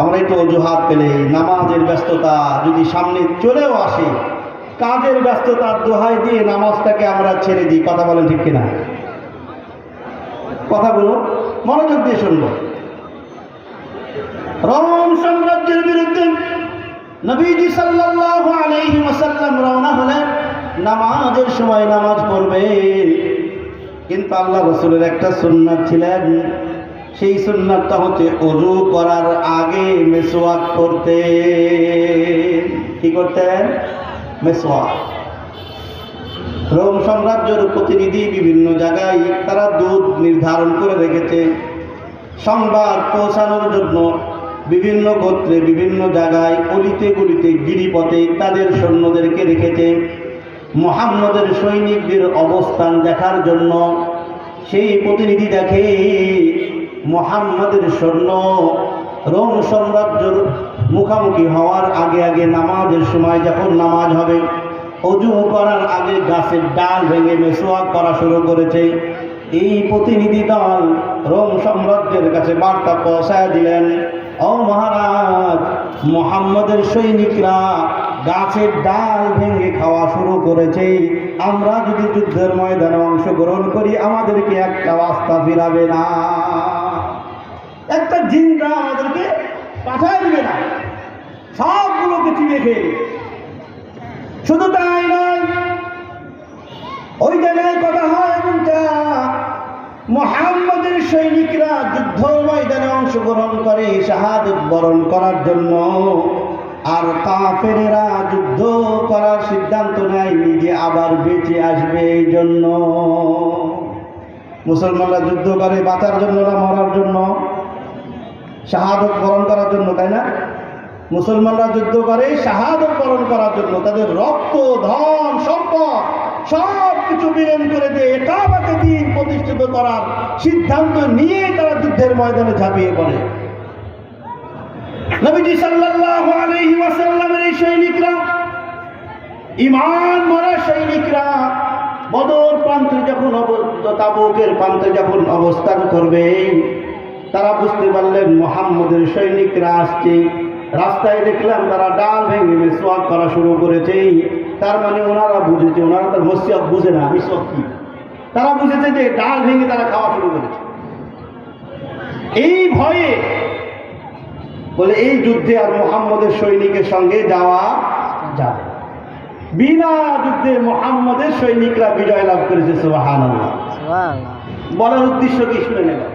আমরা একটু অজুহাত পেলে নামাজের ব্যস্ততা যদি সামনে চলেও আসে, কাজের ব্যস্ততার দোহাই দিয়ে নামাজটাকে আমরা ছেড়ে দিই। কথা বলেন ঠিক কিনা? কথাগুলো মনোযোগ দিয়ে শুনবো। রোম সাম্রাজ্যের বিরুদ্ধে নবীজি সাল্লাল্লাহু আলাইহি ওয়াসাল্লাম রওনা হলেন। নামাজের সময় নামাজ পড়বে, কিন্তু আল্লাহ রাসূলের একটা সুন্নাত ছিলেন। সেই সুন্নাতটা হচ্ছে ওযু করার আগে মিসওয়াক করতে। কি করতেন? মিসওয়াক। রোম সাম্রাজ্যের প্রতিনিধি বিভিন্ন জায়গায় তারা দূত নির্ধারণ করে রেখেছে সংবাদ পৌঁছানোর জন্য। বিভিন্ন গোত্রে বিভিন্ন জায়গায় অলিতে গলিতে গিরিপথে তাদের সৈন্যদেরকে রেখেছে মুহাম্মদের সৈনিকদের অবস্থান দেখার জন্য। সেই প্রতিনিধি দেখে মুহাম্মদের সৈন্য রোম সাম্রাজ্যের মুখামুখি হওয়ার আগে আগে নামাজের সময় যখন নামাজ হবে, ওযু করার আগে গাছের ডাল ভেঙে মিসওয়াক করা শুরু করেছে। এই প্রতিনিধি দল রোম সাম্রাজ্যের কাছে বার্তা পৌঁছায় দিলেন, ও মহারাজ, মুহাম্মদের সৈনিকরা গাছের ডাল ভেঙে খাওয়া শুরু করেছে। আমরা যদি যুদ্ধের ময়দানে অংশগ্রহণ করি আমাদেরকে একটা রাস্তা ফিরাবে না, একটা জিন্দা আমাদেরকে পাঠায় দিবে না, সবগুলোকে চিনে খেয়ে। শুধু তাই নয়, ওই জায়গায় কথা হয় এমনটা, মুহাম্মদের সৈনিকরা যুদ্ধ ময়দানে অংশগ্রহণ করে শাহাদত বরণ করার জন্য, আর কাফেরেরা যুদ্ধ করার সিদ্ধান্ত নেয় নিজে আবার বেঁচে আসবে এই জন্য। মুসলমানরা যুদ্ধ করে বাঁচার জন্য না মরার জন্য? শাহাদত বরণ করার জন্য, তাই না? মুসলমানরা যুদ্ধ করে শাহাদত বরণ করার জন্য। তাদের রক্ত, ধন, সম্পদ সব কিছু বিলীন করে দিয়ে একামতে দ্বীন প্রতিষ্ঠিত করার সিদ্ধান্ত নিয়ে তারা যুদ্ধের ময়দানে ঝাঁপিয়ে পড়ে। নবীজি সাল্লাল্লাহু আলাইহি ওয়াসাল্লামের এই সৈনিকরা, ঈমান মরা সৈনিকরা বদর প্রান্তে যখন তাবুকের প্রান্তে যখন অবস্থান করবে, তারা বুঝতে পারলেন মুহাম্মদের সৈনিকরা আসছে। রাস্তায় দেখলাম তারা ডাল ভেঙে মিসওয়াক করা শুরু করেছে। তার মানে ওনারা বুঝেছে, ওনারা তার মিসওয়াক বুঝে না, মিসওয়াক কি, তারা বুঝেছে যে ডাল ভেঙে তারা খাওয়া শুরু করেছে। এই ভয়ে বলে এই যুদ্ধে আর মুহাম্মদের সৈনিকের সঙ্গে যাওয়া যাবে। বিনা যুদ্ধে মুহাম্মদের সৈনিকরা বিজয় লাভ করেছে। সুবহানাল্লাহ। বলার উদ্দেশ্য কি শুনে নেবেন।